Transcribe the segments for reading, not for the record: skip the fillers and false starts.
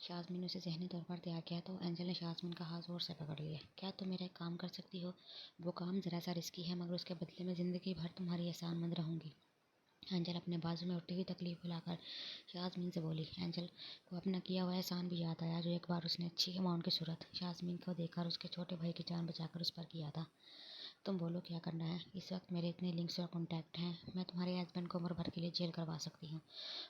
شازمین نے اسے ذہنی طور پر تیار کیا تو اینجل نے شازمین کا ہاتھ زور سے پکڑ لیا۔ کیا تم میرا ایک کام کر سکتی ہو؟ وہ کام ذرا سا رسکی ہے مگر اس کے بدلے میں زندگی بھر تمہاری احسان مند رہوں گی۔ اینجل اپنے بازو میں اٹھتی ہوئی تکلیف بھلا کر شازمین سے بولی۔ اینجل کو اپنا کیا ہوا احسان بھی یاد آیا جو ایک بار اس نے اچھی اماؤنٹ کی صورت شازمین کو دے کر اس کے چھوٹے بھائی کی جان بچا کر اس پر کیا تھا۔ تم بولو کیا کرنا ہے؟ اس وقت میرے اتنے لنکس اور کانٹیکٹ ہیں، میں تمہارے ہسبینڈ کو عمر بھر کے لیے جیل کروا سکتی ہوں،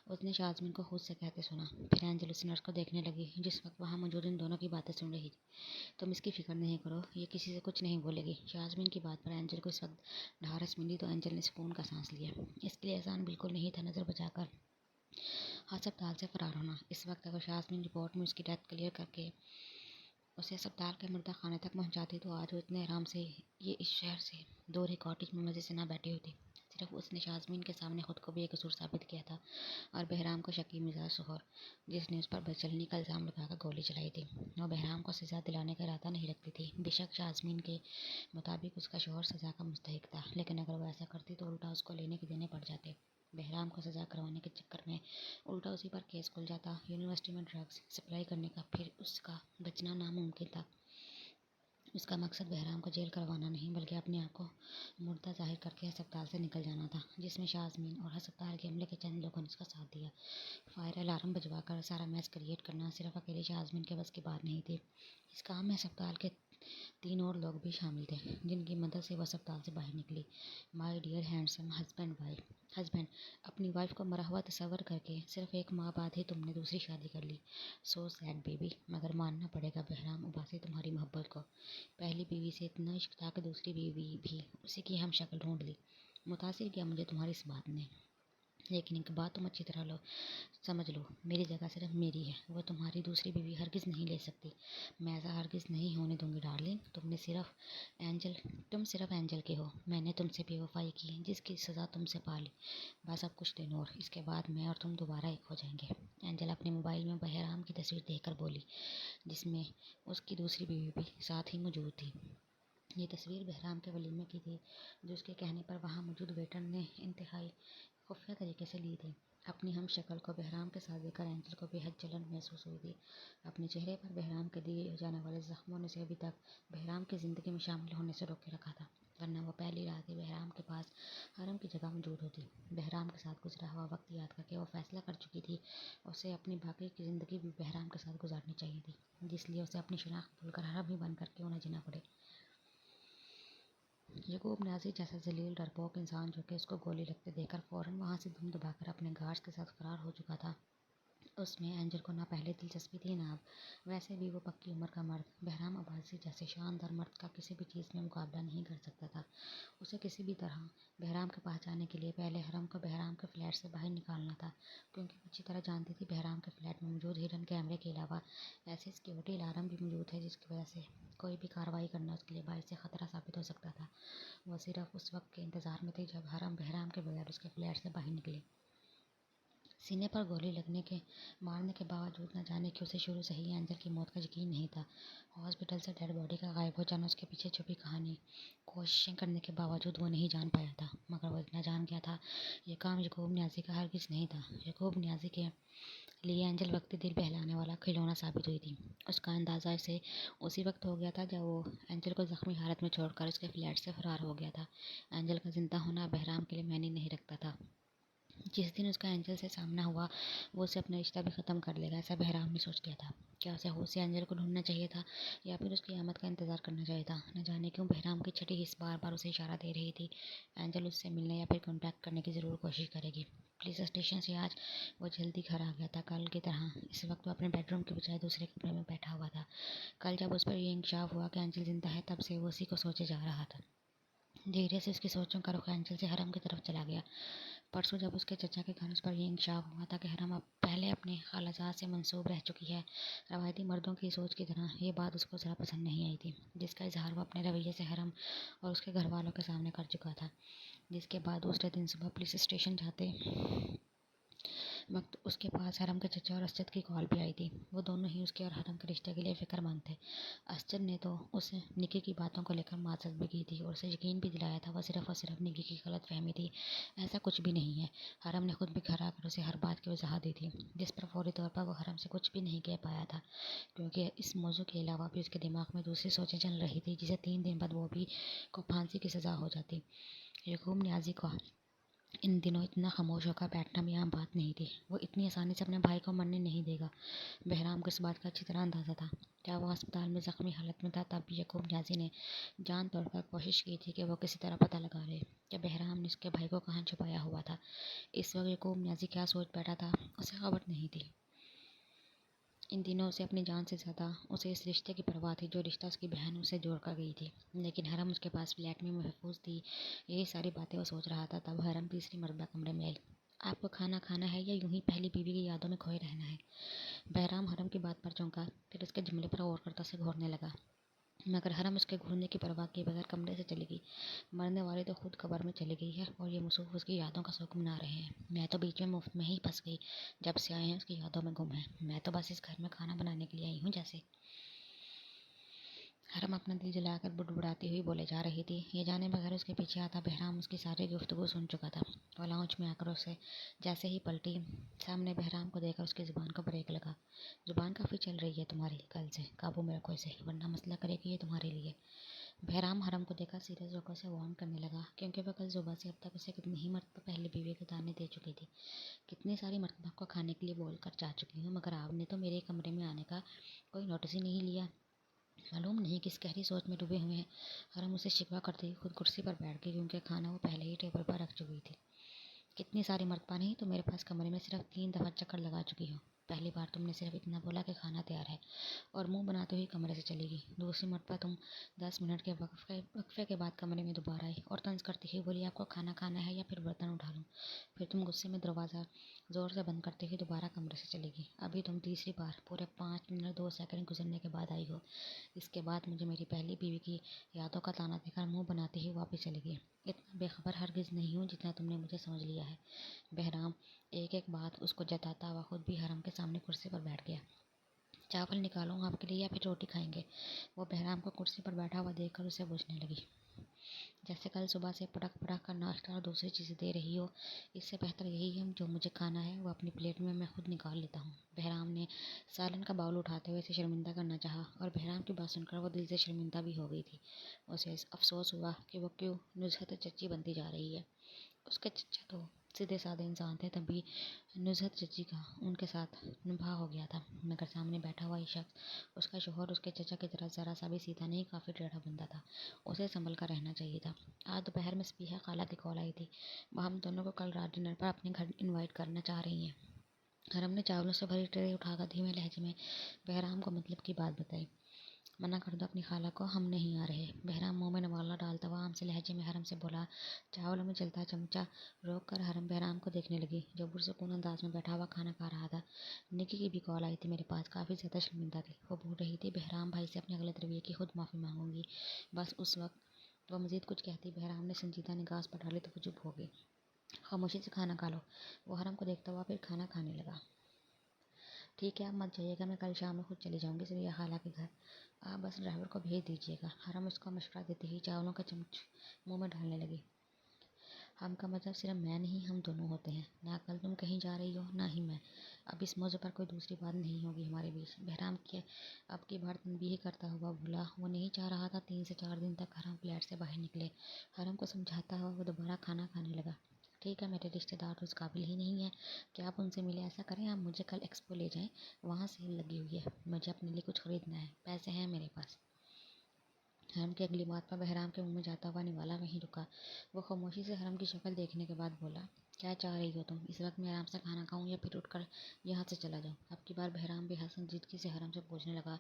اس نے شازمین کو خود سے کہتے سنا۔ پھر اینجل اس نرس کو دیکھنے لگی جس وقت وہاں موجود ان دونوں کی باتیں سن رہی تھی۔ تم اس کی فکر نہیں کرو، یہ کسی سے کچھ نہیں بولے گی۔ شازمین کی بات پر اینجل کو اس وقت ڈھارس ملی تو اینجل نے سکون کا سانس لیا۔ اس کے لیے آسان بالکل نہیں تھا نظر بچا کر ہسپتال سے فرار ہونا۔ اس وقت اگر شازمین رپورٹ میں اس کی ڈیتھ کلیئر کر کے اسے ہسپتال کے مردہ خانے تک پہنچاتی تو آج وہ اتنے آرام سے یہ اس شہر سے دور ہی کاٹیج میں مزے سے نہ بیٹھی ہوتی۔ صرف اس نے شازمین کے سامنے خود کو بے قصور ثابت کیا تھا اور بہرام کو شکی مزاج شوہر جس نے اس پر بدچلنی کا الزام لگا کر گولی چلائی تھی وہ بہرام کو سزا دلانے کا ارادہ نہیں رکھتی تھی۔ بے شک شازمین کے مطابق اس کا شوہر سزا کا مستحق تھا، لیکن اگر وہ ایسا کرتی تو الٹا اس کو لینے کے دینے پڑ جاتے۔ بہرام کو سزا کروانے کے چکر میں الٹا اسی پر کیس کھل جاتا۔ یونیورسٹی میں ڈرگس سپلائی کرنے کا پھر اس کا بچنا ناممکن تھا۔ اس کا مقصد بہرام کو جیل کروانا نہیں بلکہ اپنے آپ کو مردہ ظاہر کر کے ہسپتال سے نکل جانا تھا، جس میں شازمین اور ہسپتال کے عملے کے چند لوگوں نے اس کا ساتھ دیا۔ فائر الارم بجوا کر سارا میس کریٹ کرنا صرف اکیلی شازمین کے بس کی بات نہیں تھی۔ اس کام میں ہسپتال کے 3 اور لوگ بھی شامل تھے جن کی مدد سے وہ ہسپتال سے باہر نکلی۔ مائی ڈیئر ہینڈسم ہسبینڈ، اپنی وائف کو مرا ہوا تصور کر کے صرف 1 ماہ بعد ہی تم نے دوسری شادی کر لی۔ سو سیڈ بیبی، مگر ماننا پڑے گا بہرام عباسی تمہاری محبت کو۔ پہلی بیوی سے اتنا عشق تھا کہ دوسری بیوی بھی اسی کی ہم شکل ڈھونڈ لی۔ متاثر کیا مجھے تمہاری اس بات نے، لیکن ایک بات تم اچھی طرح سمجھ لو، میری جگہ صرف میری ہے، وہ تمہاری دوسری بیوی ہرگز نہیں لے سکتی۔ میں ایسا ہرگز نہیں ہونے دوں گی ڈارلنگ، تم صرف اینجل کے ہو۔ میں نے تم سے بے وفائی کی جس کی سزا تم سے پا لی، بس اب کچھ دن اور، اس کے بعد میں اور تم دوبارہ ایک ہو جائیں گے۔ اینجل اپنے موبائل میں بہرام کی تصویر دیکھ کر بولی جس میں اس کی دوسری بیوی بھی ساتھ ہی موجود تھی۔ یہ تصویر بہرام کے ولیمے کی تھی جو اس کے کہنے پر وہاں موجود ویٹر نے انتہائی خفیہ طریقے سے لی تھی۔ اپنی ہم شکل کو بہرام کے ساتھ دیکھ کر اینجل کو بے حد جلن محسوس ہوئی تھی۔ اپنے چہرے پر بہرام کے دیے جانے والے زخموں نے اسے ابھی تک بہرام کی زندگی میں شامل ہونے سے روکے رکھا تھا، ورنہ وہ پہلی رات ہی بہرام کے پاس حرم کی جگہ موجود ہوتی۔ بہرام کے ساتھ گزرا ہوا وقت یاد کر کے وہ فیصلہ کر چکی تھی اسے اپنی باقی کی زندگی بھی بہرام کے ساتھ گزارنی چاہیے تھی، جس لیے اسے اپنی شناخت بھول کر حرم ہی بن کر کیوں نہ جینا پڑے۔ یعقوب نیازی جیسا ذلیل ڈرپوک انسان جو کہ اس کو گولی لگتے دیکھ کر فوراً وہاں سے دم دبا کر اپنے گارڈز کے ساتھ فرار ہو چکا تھا، اس میں اینجل کو نہ پہلے دلچسپی تھی نہ اب۔ ویسے بھی وہ پکی عمر کا مرد بہرام عباسی جیسے شاندار مرد کا کسی بھی چیز میں مقابلہ نہیں کر سکتا تھا۔ اسے کسی بھی طرح بہرام کے پاس جانے کے لیے پہلے حرم کو بہرام کے فلیٹ سے باہر نکالنا تھا، کیونکہ وہ اچھی طرح جانتی تھی بہرام کے فلیٹ میں موجود ہڈن کیمرے کے علاوہ ایسے سیکیورٹی الارم بھی موجود ہے جس کی وجہ سے کوئی بھی کارروائی کرنا اس کے لیے باعث خطرہ ثابت ہو سکتا تھا۔ وہ صرف اس وقت کے انتظار میں تھی جب حرم بہرام کے بغیر اس کے فلیٹ سے باہر نکلے۔ سینے پر گولی مارنے کے باوجود نہ جانے کیوں اسے شروع سے ہی اینجل کی موت کا یقین نہیں تھا۔ ہاسپٹل سے ڈیڈ باڈی کا غائب ہو جانا اس کے پیچھے چھپی کہانی کوششیں کرنے کے باوجود وہ نہیں جان پایا تھا، مگر وہ اتنا جان گیا تھا یہ کام یعقوب نیازی کا ہرگز نہیں تھا۔ یعقوب نیازی کے لیے اینجل وقتی دل بہلانے والا کھلونا ثابت ہوئی تھی۔ اس کا اندازہ اسے اسی وقت ہو گیا تھا جب وہ اینجل کو زخمی حالت میں چھوڑ کر اس کے فلیٹ سے فرار ہو گیا تھا۔ اینجل کا زندہ ہونا بہرام کے لیے معنی نہیں رکھتا تھا۔ جس دن اس کا اینجل سے سامنا ہوا وہ اسے اپنا رشتہ بھی ختم کر لے گا، ایسا بہرام نے سوچ لیا تھا۔ کیا اسے ہوش سے اینجل کو ڈھونڈنا چاہیے تھا یا پھر اس کی آمد کا انتظار کرنا چاہیے تھا؟ نہ جانے کیوں بہرام کی چھٹی حس بار بار اسے اشارہ دے رہی تھی اینجل اس سے ملنے یا پھر کانٹیکٹ کرنے کی ضرور کوشش کرے گی۔ پولیس اسٹیشن سے آج وہ جلدی گھر آ گیا تھا، کل کی طرح اس وقت وہ اپنے بیڈ روم کے بجائے دوسرے کمرے میں بیٹھا ہوا تھا۔ کل جب اس پر یہ انکشاف ہوا کہ اینجل زندہ ہے تب سے وہ اسی کو سوچے جا رہا تھا۔ دھیرے سے اس کی سوچوں کا رخ اینجل سے حرم کی طرف چلا گیا۔ پرسوں جب اس کے چچا کے گھر اس پر یہ انکشاف ہوا تھا کہ حرم اب پہلے اپنے خالصات سے منسوب رہ چکی ہے، روایتی مردوں کی سوچ کی طرح یہ بات اس کو ذرا پسند نہیں آئی تھی، جس کا اظہار وہ اپنے رویے سے حرم اور اس کے گھر والوں کے سامنے کر چکا تھا۔ جس کے بعد دوسرے دن صبح پولیس اسٹیشن جاتے وقت اس کے پاس حرم کے چچا اور اسجد کی کال بھی آئی تھی۔ وہ دونوں ہی اس کے اور حرم کے رشتے کے لیے فکر مند تھے۔ اسجد نے تو اسے نکی کی باتوں کو لے کر معذرت بھی کی تھی اور اسے یقین بھی دلایا تھا وہ صرف اور صرف نکی کی غلط فہمی تھی، ایسا کچھ بھی نہیں ہے۔ حرم نے خود بھی گھر آ کر اسے ہر بات کی وضاحت دی تھی، جس پر فوری طور پر وہ حرم سے کچھ بھی نہیں کہہ پایا تھا، کیونکہ اس موضوع کے علاوہ بھی اس کے دماغ میں دوسری سوچیں چل رہی تھی، جسے 3 دن بعد وہ بھی کو پھانسی کی سزا ہو جاتی۔ یعقوب نیازی کو ان دنوں اتنا خاموش ہو کر بیٹھنا بھی عام بات نہیں تھی۔ وہ اتنی آسانی سے اپنے بھائی کو مرنے نہیں دے گا۔ بہرام کو اس بات کا اچھی طرح اندازہ تھا۔ جب وہ اسپتال میں زخمی حالت میں تھا تب بھی یعقوب نیازی نے جان توڑ کر کوشش کی تھی کہ وہ کسی طرح پتہ لگا لے کہ بہرام نے اس کے بھائی کو کہاں چھپایا ہوا تھا۔ اس وقت یعقوب نیازی کیا سوچ بیٹھا تھا، اسے خبر نہیں تھی۔ ان دنوں اسے اپنی جان سے زیادہ اسے اس رشتے کی پرواہ تھی جو رشتہ اس کی بہن اسے جوڑ کر گئی تھی، لیکن حرم اس کے پاس فلیٹ میں محفوظ تھی۔ یہی ساری باتیں وہ سوچ رہا تھا تب حرم تیسری مرتبہ کمرے میں آئی۔ آپ کو کھانا کھانا ہے یا یوں ہی پہلی بیوی کی یادوں میں کھوئے رہنا ہے؟ بہرام حرم کی بات پر چونکا، پھر اس کے جملے پر غور کرتا اسے گھورنے لگا، مگر حرم اس کے گھورنے کی پرواہ کیے بغیر کمرے سے چلی گئی۔ مرنے والی تو خود قبر میں چلی گئی ہے اور یہ مصوف اس کی یادوں کا سکون منا رہے ہیں۔ میں تو بیچ میں مفت میں ہی پھنس گئی، جب سے آئے ہیں اس کی یادوں میں گم ہیں۔ میں تو بس اس گھر میں کھانا بنانے کے لیے آئی ہوں جیسے۔ حرم اپنا دل جلا کر بڑبڑاتی ہوئی بولے جا رہی تھی۔ یہ جانے بغیر اس کے پیچھے آتا بہرام اس کی ساری گفتگو سن چکا تھا۔ وہ لاؤنج میں آ کر اسے جیسے ہی پلٹی، سامنے بہرام کو دیکھ کر اس کی زبان کو بریک لگا۔ زبان کافی چل رہی ہے تمہاری، کل سے قابو میں رکھو اسے ورنہ مسئلہ کرے گی یہ تمہارے لیے۔ بہرام حرم کو دیکھا سیریس ہو کر اسے وارن کرنے لگا، کیونکہ وہ کل صبح سے اب تک اسے کتنی ہی مرتبہ پہلی بیوی کے طعنے دے چکی تھی، کتنی ساری مرتبہ آپ کو کھانے کے لیے بول کر جا چکی ہوں، مگر آپ نے تو میرے کمرے میں آنے کا کوئی نوٹس ہی نہیں لیا۔ معلوم نہیں کس گہری سوچ میں ڈوبے ہوئے ہیں۔ حرم اسے شکوہ کرتے ہوئے خود کرسی پر بیٹھ گئی، کیونکہ کھانا وہ پہلے ہی ٹیبل پر رکھ چکی تھی۔ کتنی ساری مرتبہ نہیں، تو میرے پاس کمرے میں صرف 3 دفعہ چکر لگا چکی ہو۔ پہلی بار تم نے صرف اتنا بولا کہ کھانا تیار ہے اور منہ بناتے ہوئے کمرے سے چلی گئی۔ دوسری مرتبہ تم 10 منٹ کے وقفے کے بعد کمرے میں دوبارہ آئی اور طنز کرتی ہوئی بولی آپ کو کھانا کھانا ہے یا پھر برتن اٹھا لوں۔ پھر تم غصے میں دروازہ زور سے بند کرتے ہوئے دوبارہ کمرے سے چلی گئی۔ ابھی تم تیسری بار پورے 5 منٹ 2 سیکنڈ گزرنے کے بعد آئی ہو۔ اس کے بعد مجھے میری پہلی بیوی کی یادوں کا طعنہ دے کر منہ بناتے ہی واپس چلی گئی۔ اتنا بے خبر ہرگز نہیں ہوں جتنا تم نے مجھے سمجھ لیا ہے۔ بہرام ایک ایک بات اس کو جتاتا ہوا خود بھی حرم کے سامنے کرسی پر بیٹھ گیا۔ چاول نکالوں آپ کے لیے یا پھر روٹی کھائیں گے؟ وہ بہرام کو کرسی پر بیٹھا ہوا دیکھ کر اسے پوچھنے لگی، جیسے کل صبح سے پڑک پڑک کر ناشتہ اور دوسری چیزیں دے رہی ہو۔ اس سے بہتر یہی ہے جو مجھے کھانا ہے وہ اپنی پلیٹ میں خود نکال لیتا ہوں۔ بہرام نے سالن کا باؤل اٹھاتے ہوئے اسے شرمندہ کرنا چاہا اور بہرام کی بات سن کر وہ دل سے شرمندہ بھی ہو گئی تھی۔ اسے افسوس ہوا کہ وہ کیوں نزہت چچی بنتی جا رہی ہے۔ اس کے چچا تو سیدھے سادے انسان تھے، تب بھی نزہت چچی کا ان کے ساتھ نبھا ہو گیا تھا، مگر سامنے بیٹھا ہوا یہ شخص اس کا شوہر اس کے چچا کی طرح ذرا سا بھی سیدھا نہیں، کافی ٹیڑھا بندہ تھا۔ اسے سنبھل کر رہنا چاہیے تھا۔ آج دوپہر میں سپیہہ خالہ کی کال آئی تھی، وہ ہم دونوں کو کل رات ڈنر پر اپنے گھر انوائٹ کرنا چاہ رہی ہیں۔ حرم نے چاولوں سے بھری ٹرے اٹھا کر دھیمے لہجے میں بہرام کو مطلب کی بات بتائی۔ منع کر دو اپنی خالہ کو، ہم نہیں آ رہے۔ بہرام منہ میں نوالا ڈالتا ہوا عام سے لہجے میں حرم سے بولا۔ چاولوں میں چلتا چمچہ روک کر حرم بہرام کو دیکھنے لگی جو پرسکون انداز میں بیٹھا ہوا کھانا کھا رہا تھا۔ نکی کی بھی کال آئی تھی میرے پاس، کافی زیادہ شرمندہ تھی۔ وہ بول رہی تھی بہرام بھائی سے اپنے غلط رویے کی خود معافی مانگوں گی۔ بس اس وقت وہ مزید کچھ کہتی بہرام نے سنجیدہ نگاہ اس پر ڈالی تو وہ چپ ہو گئی۔ خاموشی سے کھانا کھا لو، وہ حرم کو دیکھتا ہوا پھر کھانا کھانے لگا۔ ٹھیک ہے آپ مت جائیے گا، میں کل شام میں خود چلی جاؤں گی سپیہہ خالہ کے گھر، آپ بس ڈرائیور کو بھیج دیجیے گا۔ حرم اس کو مشورہ دیتی ہوئی چاولوں کا چمچ منہ میں ڈالنے لگی۔ ہم کا مطلب صرف میں نہیں ہم دونوں ہوتے ہیں، نہ کل تم کہیں جا رہی ہو نہ ہی میں۔ اب اس موضوع پر کوئی دوسری بات نہیں ہوگی ہمارے بیچ۔ بہرام کے اب کی بار تنبیہ کرتا ہوا بولا۔ وہ نہیں چاہ رہا تھا 3 سے 4 دن تک حرم فلیٹ سے باہر نکلے۔ حرم کو سمجھاتا ہوا وہ دوبارہ کھانا کھانے لگا۔ ٹھیک ہے میرے رشتے دار تو اس قابل ہی نہیں ہیں کہ آپ ان سے ملے، ایسا کریں آپ مجھے کل ایکسپو لے جائیں، وہاں سیل لگی ہوئی ہے، مجھے اپنے لیے کچھ خریدنا ہے، پیسے ہیں میرے پاس۔ حرم کی اگلی بات پر بہرام کے منہ میں جاتا ہوا نوالا وہیں رکا۔ وہ خاموشی سے حرم کی شکل دیکھنے کے بعد بولا، کیا چاہ رہی ہو تم؟ اس وقت میں آرام سے کھانا کھاؤں یا پھر اٹھ کر یہاں سے چلا جاؤں؟ اب کی بار بہرام بے حد سنجیدگی سے حرم سے پوچھنے لگا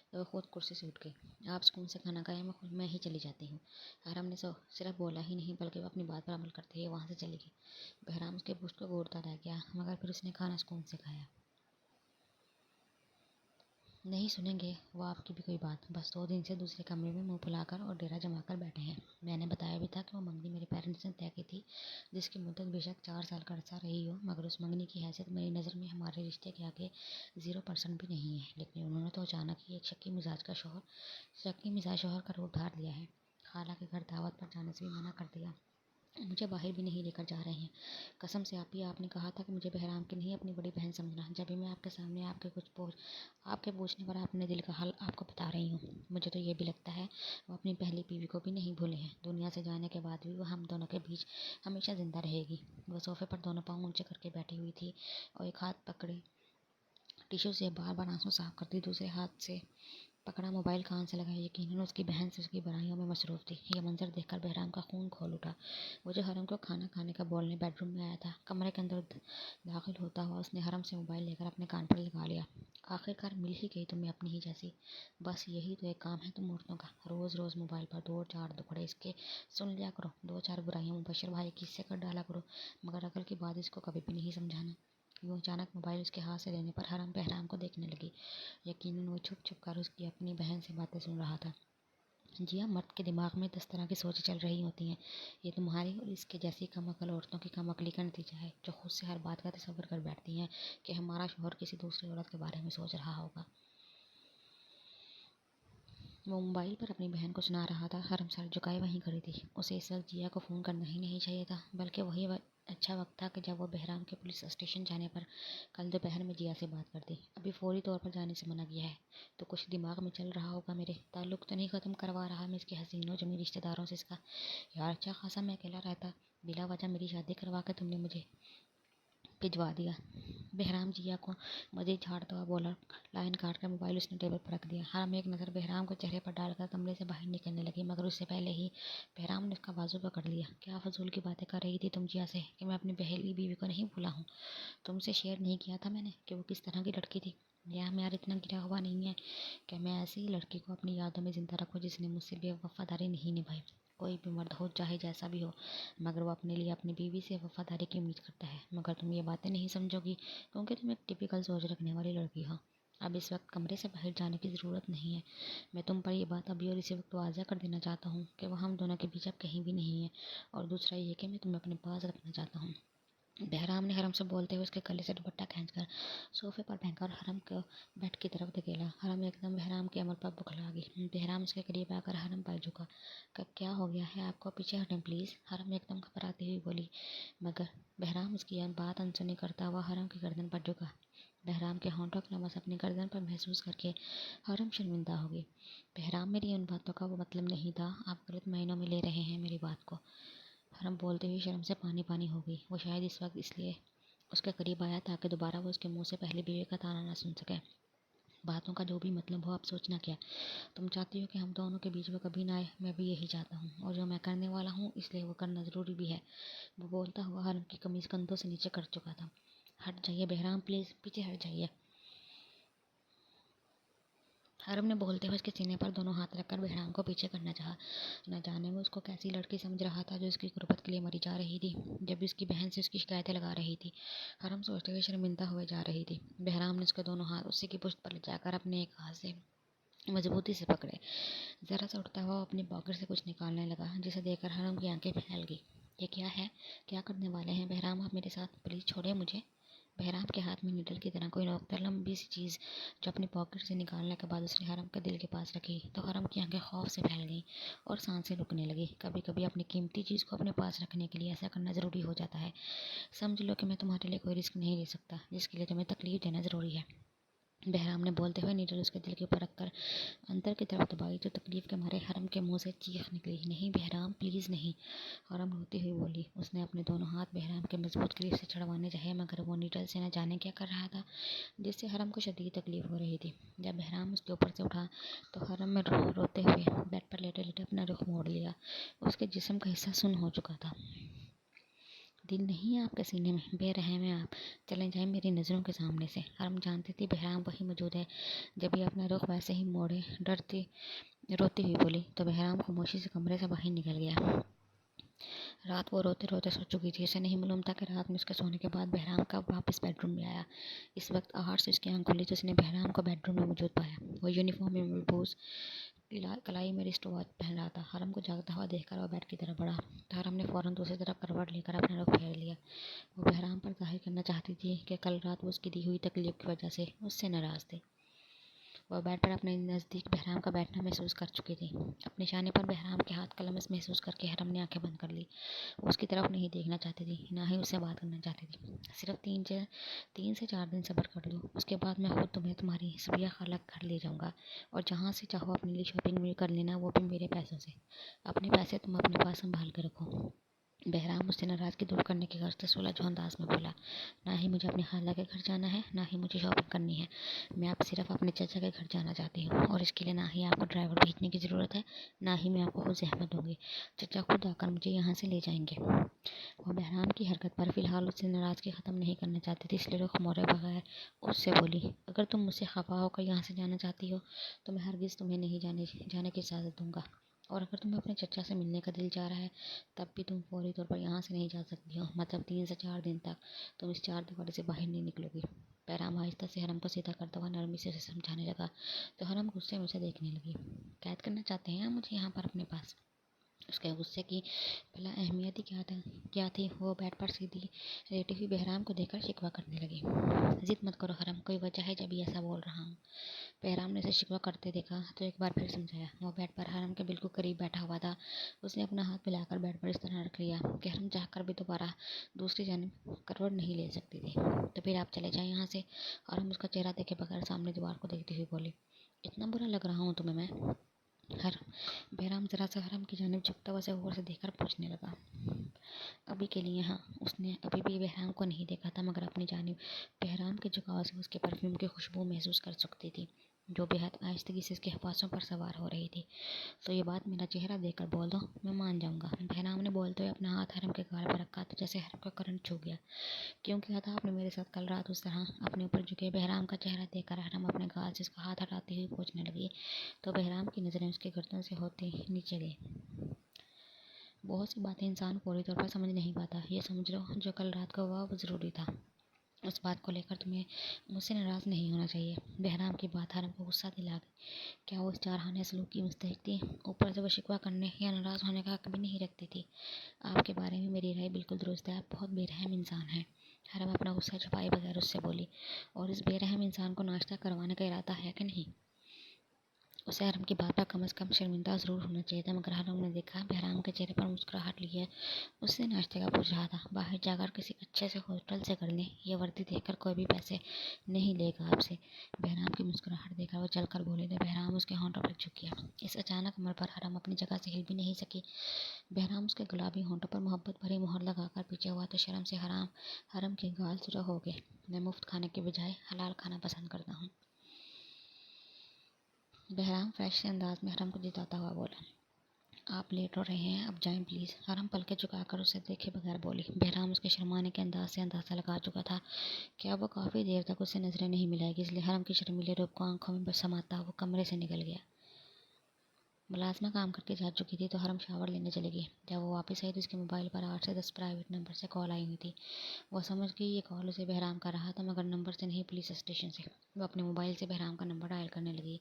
تو وہ خود کرسی سے اٹھ گئی۔ آپ سکون سے کھانا کھائیں، میں ہی چلی جاتی ہوں۔ حرم نے صرف بولا ہی نہیں بلکہ وہ اپنی بات پر عمل کرتے ہوئے وہاں سے چلی گئی۔ بہرام اس کے پشت کو گھورتا رہ گیا، مگر پھر اس نے کھانا سکون سے کھایا۔ نہیں سنیں گے وہ آپ کی بھی کوئی بات، بس 2 دن سے دوسرے کمرے میں منہ پھلا کر اور ڈیرا جما کر بیٹھے ہیں۔ میں نے بتایا بھی تھا کہ وہ منگنی میرے پیرنٹس نے طے کی تھی، جس کی مدت بے شک 4 سال کا عرصہ رہی ہو، مگر اس منگنی کی حیثیت میری نظر میں ہمارے رشتے کے آگے 0% بھی نہیں ہے۔ لیکن انہوں نے تو اچانک ہی ایک شکی مزاج شوہر کا روپ دھار لیا ہے۔ خالہ کے گھر دعوت پر جانے سے بھی منع کر دیا، مجھے باہر بھی نہیں لے کر جا رہے ہیں۔ قسم سے آپ نے کہا تھا کہ مجھے بہرام کی نہیں اپنی بڑی بہن سمجھنا۔ جب بھی میں آپ کے سامنے آپ کے پوچھنے پر اپنے دل کا حل آپ کو بتا رہی ہوں۔ مجھے تو یہ بھی لگتا ہے وہ اپنی پہلی بیوی کو بھی نہیں بھولے ہیں۔ دنیا سے جانے کے بعد بھی وہ ہم دونوں کے بیچ ہمیشہ زندہ رہے گی۔ وہ صوفے پر دونوں پاؤں اونچے کر کے بیٹھی ہوئی تھی اور ایک ہاتھ پکڑے ٹیشو سے بار بار آنسو صاف کرتی، دوسرے ہاتھ سے پکڑا موبائل کان سے لگا۔ یقیناً اس کی بہن سے اس کی برائیوں میں مصروف تھی۔ یہ منظر دیکھ کر بہرام کا خون کھول اٹھا۔ وہ جو حرم کو کھانا کھانے کا بولنے بیڈ روم میں آیا تھا، کمرے کے اندر داخل ہوتا ہوا اس نے حرم سے موبائل لے کر اپنے کان پر لگا لیا۔ آخرکار مل ہی گئی تمہیں اپنی ہی جیسی، بس یہی تو ایک کام ہے تم عورتوں کا، روز روز موبائل پر 2-4 دکھڑے اس کے سن لیا کرو، 2-4 برائیاں مبشر بھائی کی سے کر ڈالا کرو، مگر عقل کی بات اس کو کبھی بھی نہیں سمجھانا۔ یوں اچانک موبائل اس کے ہاتھ سے لینے پر حرم بہرام کو دیکھنے لگی۔ یقیناً وہ چھپ چھپ کر اس کی اپنی بہن سے باتیں سن رہا تھا۔ جی ہاں، مرد کے دماغ میں 10 طرح کی سوچیں چل رہی ہوتی ہیں۔ یہ تمہاری اور اس کے جیسی کم عقل عورتوں کی کم عقلی کا نتیجہ ہے، جو خود سے ہر بات کا تصور کر بیٹھتی ہیں کہ ہمارا شوہر کسی دوسری عورت کے بارے میں سوچ رہا ہوگا۔ وہ موبائل پر اپنی بہن کو سنا رہا تھا۔ حرم سر جھکائے وہیں کھڑی تھی۔ اسے اس وقت جیا کو فون کرنا ہی نہیں چاہیے تھا، بلکہ وہی اچھا وقت تھا کہ جب وہ بہرام کے پولیس اسٹیشن جانے پر کل دوپہر میں جیا سے بات کرتی۔ ابھی فوری طور پر جانے سے منع کیا ہے تو کچھ دماغ میں چل رہا ہوگا، میرے تعلق تو نہیں ختم کروا رہا میں اس کے حسین و جمیل رشتہ داروں سے اس کا۔ یار اچھا خاصا میں اکیلا رہتا، بلا وجہ میری شادی کروا کے تم نے مجھے بھجوا دیا۔ بہرام جیا کو مزید جھاڑتا ہوا بولا۔ لائن کاٹ کر موبائل اس نے ٹیبل پر رکھ دیا۔ حرم ایک نظر بہرام کو چہرے پر ڈال کر کمرے سے باہر نکلنے لگی، مگر اس سے پہلے ہی بہرام نے اس کا بازو پکڑ لیا۔ کیا فضول کی باتیں کر رہی تھی تم جیا سے کہ میں اپنی پہلی بیوی کو نہیں بھولا ہوں؟ تم سے شیئر نہیں کیا تھا میں نے کہ وہ کس طرح کی لڑکی تھی؟ یہ معیار اتنا گرا ہوا نہیں ہے کہ میں ایسی لڑکی کو اپنی یادوں میں زندہ رکھوں جس نے مجھ سے بے وفاداری نہیں نبھائی۔ کوئی بھی مرد ہو چاہے جیسا بھی ہو، مگر وہ اپنے لیے اپنی بیوی سے وفاداری کی امید کرتا ہے، مگر تم یہ باتیں نہیں سمجھو گی کیونکہ تم ایک ٹپیکل سوچ رکھنے والی لڑکی ہو۔ اب اس وقت کمرے سے باہر جانے کی ضرورت نہیں ہے۔ میں تم پر یہ بات ابھی اور اسی وقت واضح کر دینا چاہتا ہوں کہ وہ ہم دونوں کے بیچ اب کہیں بھی نہیں ہے، اور دوسرا یہ کہ میں تمہیں اپنے پاس رکھنا چاہتا ہوں۔ بہرام نے حرم سے بولتے ہوئے اس کے گلے سے دوپٹہ کھینچ کر صوفے پر پھینکا اور حرم کو بیڈ کی طرف دھکیلا۔ حرم ایک دم بہرام کے عمل پر بکھلا گئی۔ بہرام اس کے قریب آ کر حرم پر جھکا۔ کیا ہو گیا ہے آپ کو؟ پیچھے ہٹیں پلیز، حرم ایک دم گھبراتی ہوئی بولی، مگر بہرام اس کی بات انسنی کرتا ہوا حرم کی گردن پر جھکا۔ بہرام کے ہونٹوں کا لمس اپنی گردن پر محسوس کر کے حرم شرمندہ ہو گئی۔ بہرام، میری ان باتوں کا وہ مطلب نہیں تھا، آپ غلط معنوں میں لے رہے ہیں میری بات کو۔ حرم بولتے ہوئی شرم سے پانی پانی ہو گئی۔ وہ شاید اس وقت اس لیے اس کے قریب آیا تاکہ دوبارہ وہ اس کے منہ سے پہلی بیوی کا طعنہ نہ سن سکے۔ باتوں کا جو بھی مطلب ہو، آپ سوچنا کیا؟ تم چاہتی ہو کہ ہم دونوں کے بیچ وہ کبھی نہ آئے، میں بھی یہی چاہتا ہوں، اور جو میں کرنے والا ہوں اس لیے وہ کرنا ضروری بھی ہے۔ وہ بولتا ہوا حرم کی قمیض کندھوں سے نیچے کر چکا تھا۔ ہٹ جائیے بہرام پلیز، پیچھے ہٹ جائیے۔ حرم نے بولتے ہوئے اس کے سینے پر دونوں ہاتھ رکھ کر بہرام کو پیچھے کرنا چاہا۔ نہ جانے وہ اس کو کیسی لڑکی سمجھ رہا تھا جو اس کی غربت کے لیے مری جا رہی تھی، جب بھی اس کی بہن سے اس کی شکایتیں لگا رہی تھی۔ حرم سوچتے ہوئے شرمندہ ہوئے جا رہی تھی۔ بہرام نے اس کے دونوں ہاتھ اسی کی پشت پر لے جا کر اپنے ایک ہاتھ سے مضبوطی سے پکڑے۔ ذرا سا اٹھتا ہوا وہ اپنی پاکٹ سے کچھ نکالنے لگا، جسے دیکھ کر حرم کی آنکھیں پھیل گئی۔ یہ کیا ہے؟ کیا کرنے والے ہیں بہرام آپ میرے ساتھ؟ پلیز چھوڑیں مجھے۔ بہرام کے ہاتھ میں نیڈل کی طرح کوئی نوکدار لمبی سی چیز جو اپنی پاکٹ سے نکالنے کے بعد اس نے حرم کے دل کے پاس رکھی تو حرم کی آنکھیں خوف سے پھیل گئیں اور سانسیں رکنے لگی۔ کبھی کبھی اپنی قیمتی چیز کو اپنے پاس رکھنے کے لیے ایسا کرنا ضروری ہو جاتا ہے۔ سمجھ لو کہ میں تمہارے لیے کوئی رسک نہیں لے سکتا جس کے لیے تمہیں تکلیف دینا ضروری ہے۔ بہرام نے بولتے ہوئے نیڈل اس کے دل کے اوپر رکھ کر اندر کی طرف دبائی تو تکلیف کے مارے حرم کے منہ سے چیخ نکلی، نہیں بہرام پلیز نہیں۔ حرم روتی ہوئی بولی۔ اس نے اپنے دونوں ہاتھ بہرام کے مضبوط گریپ سے چھڑوانے چاہے، مگر وہ نیڈل سے نہ جانے کیا کر رہا تھا جس سے حرم کو شدید تکلیف ہو رہی تھی۔ جب بہرام اس کے اوپر سے اٹھا تو حرم میں روتے ہوئے بیڈ پر لیٹے لیٹے اپنا رخ موڑ لیا۔ اس کے جسم کا حصہ سن ہو چکا تھا۔ دل نہیں ہے آپ کے سینے میں؟ بے رحم ہیں آپ، چلے جائیں میری نظروں کے سامنے سے۔ حرم جانتی تھی بہرام وہی موجود ہے۔ جب یہ اپنا رخ ویسے ہی موڑے روتی ہوئی بولی تو بہرام خاموشی سے کمرے سے باہر نکل گیا۔ رات وہ روتے روتے سو چکی تھی. اسے نہیں معلوم تھا کہ رات میں اس کے سونے کے بعد بہرام کب واپس بیڈ روم میں آیا. اس وقت آہٹ سے اس کی آنکھ کھلی تو اس نے بہرام کو بیڈ روم میں موجود پایا. وہ یونیفارم میں ملبوس، کلائی میں رسٹ واچ پہن رہا تھا. حرم کو جاگتا ہوا دیکھ کر وہ بیڈ کی طرف بڑھا تو حرم نے فوراً دوسری طرف کروٹ لے کر اپنا رخ پھیر لیا. وہ بہرام پر ظاہر کرنا چاہتی تھی کہ کل رات وہ اس کی دی ہوئی تکلیف کی وجہ سے اس سے ناراض تھی. وہ بیڈ پر اپنے نزدیک بہرام کا بیٹھنا محسوس کر چکی تھی. اپنے شانے پر بہرام کے ہاتھ کا لمس محسوس کر کے حرم نے آنکھیں بند کر لی. وہ اس کی طرف نہیں دیکھنا چاہتی تھی، نہ ہی اس سے بات کرنا چاہتی تھی. صرف 3 سے 4 دن صبر کر لو، اس کے بعد میں خود تمہیں تمہاری صبیہ خالہ کے گھر لے جاؤں گا، اور جہاں سے چاہو اپنے لیے شاپنگ بھی کر لینا، وہ بھی میرے پیسوں سے. اپنے پیسے تم اپنے پاس سنبھال کے رکھو. بہرام اس سے ناراضگی دور کرنے کی غرض سے سلجھاؤ انداز میں بولا. نہ ہی مجھے اپنی خالہ کے گھر جانا ہے، نہ ہی مجھے شاپنگ کرنی ہے. میں اب صرف اپنے چچا کے گھر جانا چاہتی ہوں، اور اس کے لیے نہ ہی آپ کو ڈرائیور بھیجنے کی ضرورت ہے، نہ ہی میں آپ کو خود زحمت دوں گی. چچا خود آ کر مجھے یہاں سے لے جائیں گے. وہ بہرام کی حرکت پر فی الحال اس سے ناراضگی ختم نہیں کرنا چاہتی تھی، اس لیے رخ موڑے بغیر اس سے بولی. اگر تم مجھ سے خفا ہو کر یہاں سے جانا چاہتی ہو تو میں ہرگز تمہیں نہیں جانے کی اجازت دوں گا، اور اگر تمہیں اپنے چچا سے ملنے کا دل چاہ رہا ہے تب بھی تم فوری طور پر یہاں سے نہیں جا سکتی ہو. مطلب 3 سے 4 دن تک تم اس چار دیواری سے باہر نہیں نکلو گی. بہرام آہستہ سے حرم کو سیدھا کرتا ہوا نرمی سے اسے سمجھانے لگا تو حرم غصے میں اسے دیکھنے لگی. قید کرنا چاہتے ہیں مجھے یہاں پر اپنے پاس؟ اس کے غصے کی بھلا اہمیت ہی کیا تھی؟ وہ بیڈ پر سیدھی لیٹی ہوئی بہرام کو دیکھ کر شکوہ کرنے لگی. ضد مت کرو حرم، کوئی وجہ ہے جب ایسا بول رہا ہوں. بہرام نے اسے شکوہ کرتے دیکھا تو ایک بار پھر سمجھایا. وہ بیڈ پر حرم کے بالکل قریب بیٹھا ہوا تھا. اس نے اپنا ہاتھ ملا کر بیڈ پر اس طرح رکھ لیا کہ حرم چاہ کر بھی دوبارہ دوسری جانب کروٹ نہیں لے سکتی تھی. تو پھر آپ چلے جائیں یہاں سے. حرم اس کا چہرہ دیکھے بغیر سامنے دیوار کو دیکھتی ہوئی بولی. اتنا برا لگ رہا ہوں تمہیں میں؟ بہرام ذرا سا حرم کی جانب جھکتا ہوا اسے غور سے دیکھ کر پوچھنے لگا. ابھی کے لیے ہاں. اس نے ابھی بھی بہرام کو نہیں دیکھا تھا، مگر اپنی جانب بہرام کے جھکاؤ سے اس کے پرفیوم کی خوشبو محسوس کر سکتی تھی جو بے حد آہستگی سے اس کے حواسوں پر سوار ہو رہی تھی. تو یہ بات میرا چہرہ دیکھ کر بول دو، میں مان جاؤں گا. بہرام نے بولتے ہوئے اپنا ہاتھ حرم کے گال پر رکھا تو جیسے حرم کا کرنٹ چھو گیا. کیوں کیا تھا آپ نے میرے ساتھ کل رات اس طرح؟ اپنے اوپر جھکے بہرام کا چہرہ دیکھ کر حرم اپنے گال سے اس کا ہاتھ ہٹاتی ہوئی پوچھنے لگی تو بہرام کی نظریں اس کے گردن سے ہوتی نیچے گئی. بہت سی باتیں انسان فوری طور پر سمجھ نہیں پاتا. یہ سمجھ لو جو کل رات کو ہوا وہ ضروری تھا. اس بات کو لے کر تمہیں مجھ سے ناراض نہیں ہونا چاہیے. بہرام کی بات حرم کو غصہ دلا گئی. کیا وہ اس جارحانہ سلوک کی مستحق تھی؟ اوپر سے وہ شکوہ کرنے یا ناراض ہونے کا حق بھی نہیں رکھتی تھی. آپ کے بارے میں میری رائے بالکل درست ہے، آپ بہت بے رحم انسان ہیں. حرم اپنا غصہ چھپائے بغیر اس سے بولی. اور اس بے رحم انسان کو ناشتہ کروانے کا ارادہ ہے کہ نہیں؟ اسے حرم کی بات پر کم از کم شرمندہ ضرور ہونا چاہیے تھا، مگر حرم نے دیکھا بہرام کے چہرے پر مسکراہٹ لیے اس سے ناشتے کا پوچھ رہا تھا. باہر جا کر کسی اچھے سے ہوٹل سے کر لیں، یہ وردی دیکھ کر کوئی بھی پیسے نہیں لے گا آپ سے. بہرام کی مسکراہٹ دیکھ کر وہ چل کر بولی تو بہرام اس کے ہونٹوں پر جھک گیا. اس اچانک امر پر حرم اپنی جگہ سے ہل بھی نہیں سکی. بہرام اس کے گلابی ہونٹوں پر محبت بھری مہر لگا کر پیچھے ہوا تو شرم سے حرم کے گال سرخ ہو گئے. میں مفت کھانے کے بجائے حلال کھانا پسند کرتا ہوں. بہرام فریش سے انداز میں حرم کو جتاتا ہوا بولا. آپ لیٹ ہو رہے ہیں، اب جائیں پلیز. حرم پلکیں جھکا کر اسے دیکھے بغیر بولی. بہرام اس کے شرمانے کے انداز سے اندازہ لگا چکا تھا کہ اب وہ کافی دیر تک اس سے نظریں نہیں ملائے گی، اس لیے حرم کی شرمیلے روپ کو آنکھوں میں سماتا وہ کمرے سے نکل گیا. ملازمہ کام کر کے جا چکی تھی تو حرم شاور لینے چلے گی. جب وہ واپس آئی تو اس کے موبائل پر 8 سے 10 پرائیویٹ نمبر سے کال آئی ہوئی تھی. وہ سمجھ گئی یہ کال اسے بہرام کر رہا تھا، مگر نمبر سے نہیں، پولیس اسٹیشن سے. وہ اپنے موبائل سے بہرام کا نمبر ڈائل کرنے لگی.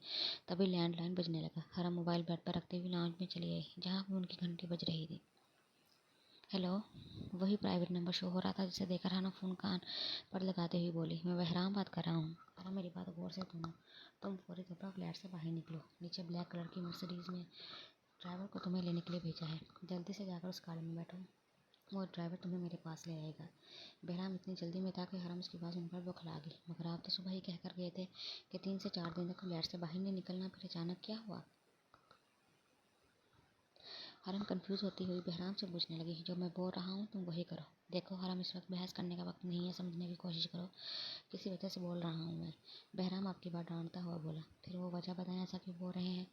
تبھی لینڈ لائن بجنے لگا. حرم موبائل بیڈ پر رکھتے ہوئے لاؤنج میں چلی گئی جہاں فون کی گھنٹی بج رہی تھی. ہیلو. وہی پرائیویٹ نمبر شو ہو رہا تھا جسے دیکھ کر حرم فون کان پر لگاتے ہوئے بولی. میں بہرام بات کر رہا ہوں. حرم میری بات غور سے سنو. تم فوری طور پر فلیٹ سے باہر نکلو. نیچے بلیک کلر کی مرسیڈیز میں ڈرائیور کو تمہیں لینے کے لیے بھیجا ہے. جلدی سے جا کر اس گاڑی میں بیٹھو، وہ ڈرائیور تمہیں میرے پاس لے آئے گا. بہرام اتنی جلدی میں تھا کہ حرم اس کی بات سن کر بوکھلا گئی. مگر آپ تو صبح ہی کہہ کر گئے تھے کہ 3 سے 4 دن تک فلیٹ سے باہر نہیں نکلنا، پھر اچانک کیا ہوا؟ حرم کنفیوز ہوتی ہوئی بہرام سے پوچھنے لگی. جو میں بول رہا ہوں تم وہی کرو. دیکھو حرم، اس وقت بحث کرنے کا وقت نہیں ہے، سمجھنے کی کوشش کرو. کسی وجہ سے بول رہا ہوں میں. بہرام آپ کی بات ڈانٹتا ہوا بولا. پھر وہ وجہ بتائیں، ایسا کیوں بول رہے ہیں؟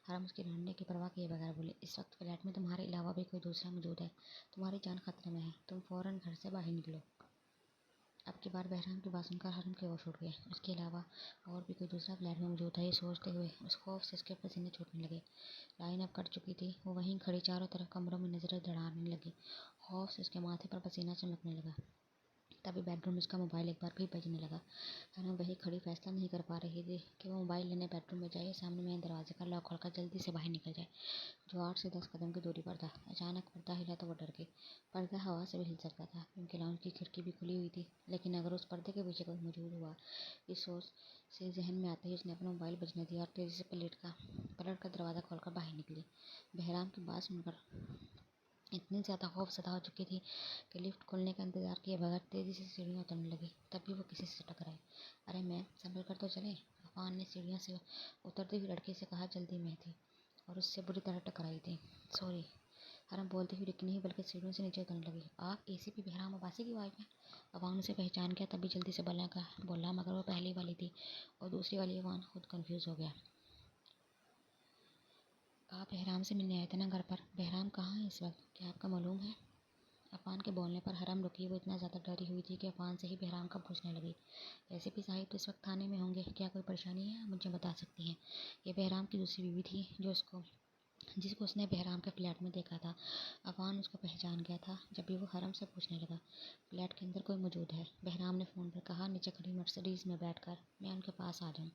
حرم اس کی ڈانٹنے کی پرواہ کیے بغیر بولی. اس وقت فلیٹ میں تمہارے علاوہ بھی کوئی دوسرا موجود ہے، تمہاری جان خطرے میں ہے، تم فوراً گھر سے باہر نکلو. اب کی بار بہرام کی بات سن کر حرم کے ہوش اٹھ گئے۔ اس کے علاوہ اور بھی کوئی دوسرا فلیٹ میں موجود تھا، یہ سوچتے ہوئے اس خوف سے اس کے پسینے چھوٹنے لگے۔ لائن اب کٹ چکی تھی، وہ وہیں کھڑی چاروں طرف کمروں میں نظریں دڑانے لگی۔ خوف سے اس کے ماتھے پر پسینہ چمکنے لگا۔ تبھی بیڈ روم میں اس کا موبائل ایک بار پھر بجنے لگا۔ حرم وہی کھڑی فیصلہ نہیں کر پا رہی تھی کہ وہ موبائل لینے بیڈ روم میں جائے یا سامنے میں دروازے کا لاک کھول کر جلدی سے باہر نکل جائے، جو 8 سے 10 قدم کی دوری پر تھا۔ اچانک پردہ ہلا تو وہ ڈر گئی۔ پردہ ہوا سے بھی ہل سکتا تھا کیونکہ لاؤنج کی کھڑکی بھی کھلی ہوئی تھی، لیکن اگر اس پردے کے پیچھے کوئی موجود ہوا، اس سوچ سے ذہن میں آتے ہی اس نے اپنا موبائل بجنے دیا اور تیزی سے پلٹ کر دروازہ کھول کر باہر نکلی۔ بہرام کی بات سن کر اتنی زیادہ خوف زدہ ہو چکی تھی کہ لفٹ کھلنے کا انتظار کیے بغیر تیزی سے سیڑھیاں اترنے لگی۔ تب بھی وہ کسی سے ٹکرائی۔ ارے میم، سنبھل کر تو چلیں، عفان نے سیڑھیاں سے اترتی ہوئی لڑکی سے کہا۔ جلدی میں تھی اور اس سے بری طرح ٹکرائی تھی۔ سوری، حرم بولتی ہوئی رکی نہیں بلکہ سیڑھیوں سے نیچے اترنے لگی۔ آپ اے سی پی بہرام عباسی کی وائف ہیں؟ عفان اسے پہچان گیا، تب بھی جلدی سے بولا مگر وہ پہلی والی تھی اور دوسری والی عفان خود کنفیوز ہو گیا۔ آپ بہرام سے ملنے آئے تھے نا گھر پر؟ بہرام کہاں ہے اس وقت، کیا آپ کو معلوم ہے؟ عفان کے بولنے پر حرم رکی۔ وہ اتنا زیادہ ڈری ہوئی تھی کہ عفان سے ہی بہرام کا پوچھنے لگی۔ اے سی پی صاحب تو اس وقت تھانے میں ہوں گے، کیا کوئی پریشانی ہے؟ مجھے بتا سکتی ہیں؟ یہ بہرام کی دوسری بیوی تھی جس کو اس نے بہرام کے فلیٹ میں دیکھا تھا۔ عفان اس کو پہچان گیا تھا، جب بھی وہ حرم سے پوچھنے لگا۔ فلیٹ کے اندر کوئی موجود ہے؟ بہرام نے فون پر کہا۔ نیچے کھڑی مرسڈیز میں بیٹھ کر میں ان کے پاس آ جاؤں؟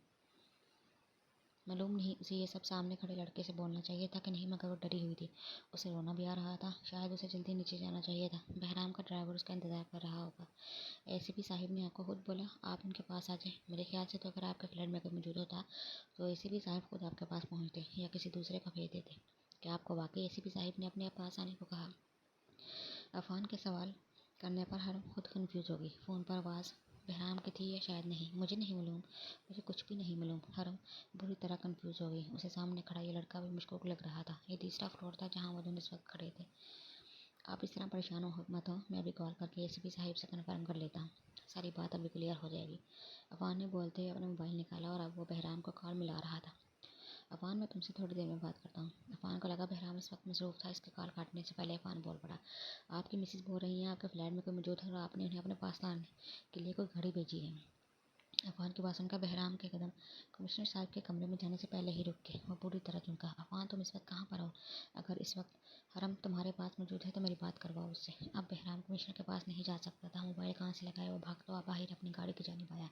معلوم نہیں اسے یہ سب سامنے کھڑے لڑکے سے بولنا چاہیے تھا کہ نہیں، مگر وہ ڈری ہوئی تھی۔ اسے رونا بھی آ رہا تھا، شاید اسے جلدی نیچے جانا چاہیے تھا۔ بہرام کا ڈرائیور اس کا انتظار کر رہا ہوگا۔ اے سی پی صاحب نے آپ کو خود بولا آپ ان کے پاس آ جائیں؟ میرے خیال سے تو اگر آپ کے فلیٹ میں کوئی موجود ہوتا تو اے سی پی صاحب خود آپ کے پاس پہنچتے یا کسی دوسرے کو بھیج دیتے۔ کیا آپ کو واقعی اے سی پی صاحب نے اپنے پاس آنے کو کہا؟ عفان کے سوال کرنے پر حرم خود کنفیوز ہو گئی۔ فون پر آواز بہرام کی تھی یا شاید نہیں، مجھے نہیں معلوم، مجھے کچھ بھی نہیں معلوم۔ حرم بری طرح کنفیوز ہو گئی۔ اسے سامنے کھڑا یہ لڑکا بھی مشکوک لگ رہا تھا۔ یہ تیسرا فلور تھا جہاں وہ دونوں اس وقت کھڑے تھے۔ آپ اس طرح پریشان مت ہو، میں ابھی کال کر کے اے سی پی صاحب سے کنفرم کر لیتا ہوں، ساری بات ابھی کلیئر ہو جائے گی۔ عفان نے بولتے ہوئے اپنا موبائل نکالا اور اب وہ بہرام کو کال ملا رہا تھا۔ عفان، میں تم سے تھوڑی دیر میں بات کرتا ہوں۔ عفان کو لگا بہرام اس وقت مصروف تھا، اس کے کال کاٹنے سے پہلے عفان بول پڑا۔ آپ کی مسز بول رہی ہیں آپ کے فلیٹ میں کوئی موجود ہے اور آپ نے انہیں اپنے پاس لانے کے لیے کوئی گھڑی بھیجی ہے۔ عفان کی بات سن کر بہرام کے قدم کمشنر صاحب کے کمرے میں جانے سے پہلے ہی رک گئے۔ وہ پوری طرح چونکا۔ عفان، تم اس وقت کہاں پر ہو؟ اگر اس وقت حرم تمہارے پاس موجود ہے تو میری بات کرواؤ اس سے۔ اب بہرام کمشنر کے پاس نہیں جا سکتا تھا۔ موبائل کہاں سے لگائے وہ بھاگتا باہر اپنی گاڑی کی جانب آیا۔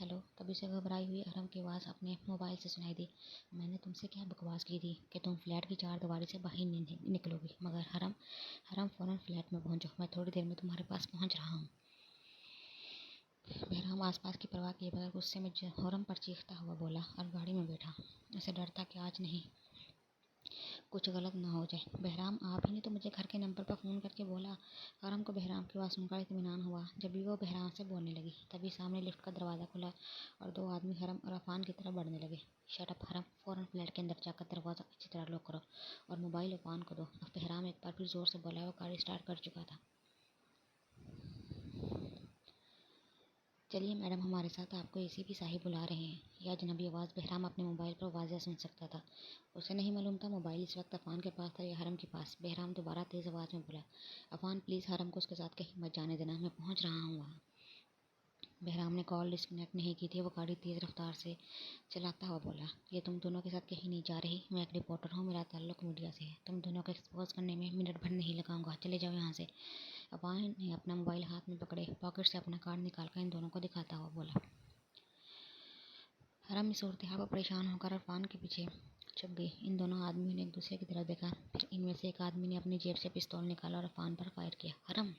ہیلو، تبھی سے گھبرائی ہوئی حرم کی آواز اپنے موبائل سے سنائی دی۔ میں نے تم سے کیا بکواس کی تھی کہ تم فلیٹ کی چار دیواری سے باہر نکلو گی؟ مگر حرم فوراً فلیٹ میں پہنچو، میں تھوڑی دیر میں تمہارے پاس پہنچ رہا ہوں۔ بہرام آس پاس کی پرواہ کیے بغیر غصے میں حرم پر چیختا ہوا بولا اور گاڑی میں بیٹھا۔ اسے ڈر تھا کہ آج نہیں کچھ غلط نہ ہو جائے۔ بہرام، آپ ہی نے تو مجھے گھر کے نمبر پر فون کر کے بولا۔ حرم کو بہرام کی آواز سن کر اطمینان ہوا۔ جب بھی وہ بہرام سے بولنے لگی تبھی سامنے لفٹ کا دروازہ کھلا اور دو آدمی حرم اور عفان کی طرف بڑھنے لگے۔ شٹ اپ حرم، فوراً فلیٹ کے اندر جا کر دروازہ اچھی طرح لاک کرو اور موبائل عفان کو دو۔ اب بہرام ایک بار پھر زور سے بولا۔ وہ گاڑی اسٹارٹ کر چکا تھا۔ چلیے میڈم، ہمارے ساتھ آپ کو اے سی پی صاحب بلا رہے ہیں۔ یہ اجنبی آواز بہرام اپنے موبائل پر واضح سن سکتا تھا۔ اسے نہیں معلوم تھا موبائل اس وقت عفان کے پاس تھا یا حرم کے پاس۔ بہرام دوبارہ تیز آواز میں بولا۔ عفان پلیز حرم کو اس کے ساتھ کہیں مت جانے دینا، میں پہنچ رہا ہوں وہاں۔ بہرام نے کال ڈسکنیکٹ نہیں کی تھی۔ وہ گاڑی تیز رفتار سے چلاتا ہوا بولا۔ یہ تم دونوں کے ساتھ کہیں نہیں جا رہی، میں ایک رپورٹر ہوں، میرا تعلق میڈیا سے ہے، تم دونوں کو ایکسپوز کرنے میں منٹ بھر نہیں لگاؤں گا، چلے جاؤ یہاں سے۔ عفان نے اپنا موبائل ہاتھ میں پکڑے پاکٹ سے اپنا کارڈ نکال کر ان دونوں کو دکھاتا ہوا بولا۔ حرم اس صورتحال پر پریشان ہو کر عفان کے پیچھے چھپ گئی۔ ان دونوں آدمیوں نے ایک دوسرے کی طرف دیکھا، پھر ان میں سے ایک آدمی نے اپنی جیب سے پستول نکالا اور عفان پر فائر کیا۔ حرم!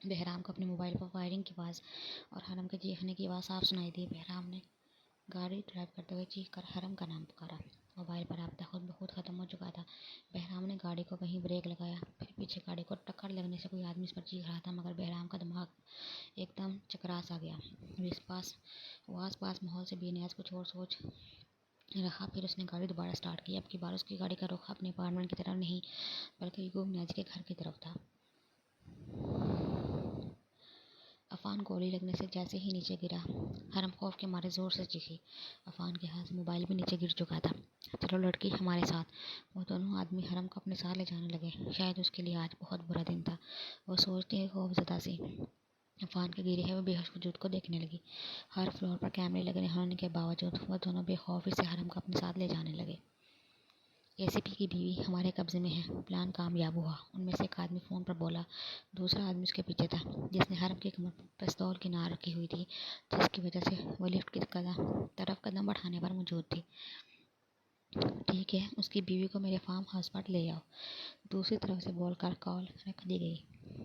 بہرام کو اپنے موبائل پر فائرنگ کی آواز اور حرم کے چیخنے کی آواز صاف سنائی دی۔ بہرام نے گاڑی ڈرائیو کرتے ہوئے چیخ کر حرم کا نام پکارا۔ موبائل پر رابطہ خود بخود ختم ہو چکا تھا۔ بہرام نے گاڑی کو وہیں بریک لگایا، پھر پیچھے گاڑی کو ٹکر لگنے سے کوئی آدمی اس پر چیخ رہا تھا، مگر بہرام کا دماغ ایک دم چکرا سا گیا۔ وہ آس پاس ماحول سے بے نیاز کچھ اور سوچ رہا۔ پھر اس نے گاڑی دوبارہ سٹارٹ کی۔ اب کی بار اس کی گاڑی کا رخ اپنے اپارٹمنٹ کی طرف نہیں بلکہ یعقوب نیازی کے گھر کی طرف تھا۔ عفان گولی لگنے سے جیسے ہی نیچے گرا، حرم خوف کے مارے زور سے چیخی۔ عفان کے ہاتھ سے موبائل بھی نیچے گر چکا تھا۔ چلو لڑکی، ہمارے ساتھ۔ وہ دونوں آدمی حرم کو اپنے ساتھ لے جانے لگے۔ شاید اس کے لیے آج بہت برا دن تھا، وہ سوچتی ہوئی خوف زدہ سی عفان کے گرے ہوئے بے ہوش وجود کو دیکھنے لگی۔ ہر فلور پر کیمرے لگنے ہونے کے باوجود وہ دونوں بے خوفی سے حرم کو اپنے ساتھ لے جانے لگے۔ اے سی پی کی بیوی ہمارے قبضے میں ہے۔ پلان کامیاب ہوا، ان میں سے ایک آدمی فون پر بولا۔ دوسرا آدمی اس کے پیچھے تھا، جس نے حرم کی کمر پر پستول کی نار رکھی ہوئی تھی، جس کی وجہ سے وہ لفٹ کی طرف قدم بڑھانے پر موجود تھی۔ ٹھیک ہے، اس کی بیوی کو میرے فارم ہاؤس پر لے آؤ، دوسری طرف سے بول کر کال رکھ دی گئی۔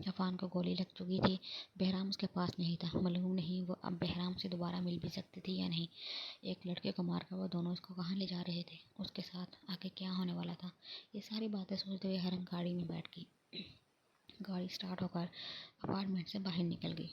عفان کو گولی لگ چکی تھی، بہرام اس کے پاس نہیں تھا۔ معلوم نہیں وہ اب بہرام سے دوبارہ مل بھی سکتی تھی یا نہیں۔ ایک لڑکے کو مار کر وہ دونوں اس کو کہاں لے جا رہے تھے، اس کے ساتھ آگے کیا ہونے والا تھا، یہ ساری باتیں سوچتے ہوئے حرم گاڑی میں بیٹھ گئی۔ گاڑی سٹارٹ ہو کر اپارٹمنٹ سے باہر نکل گئی۔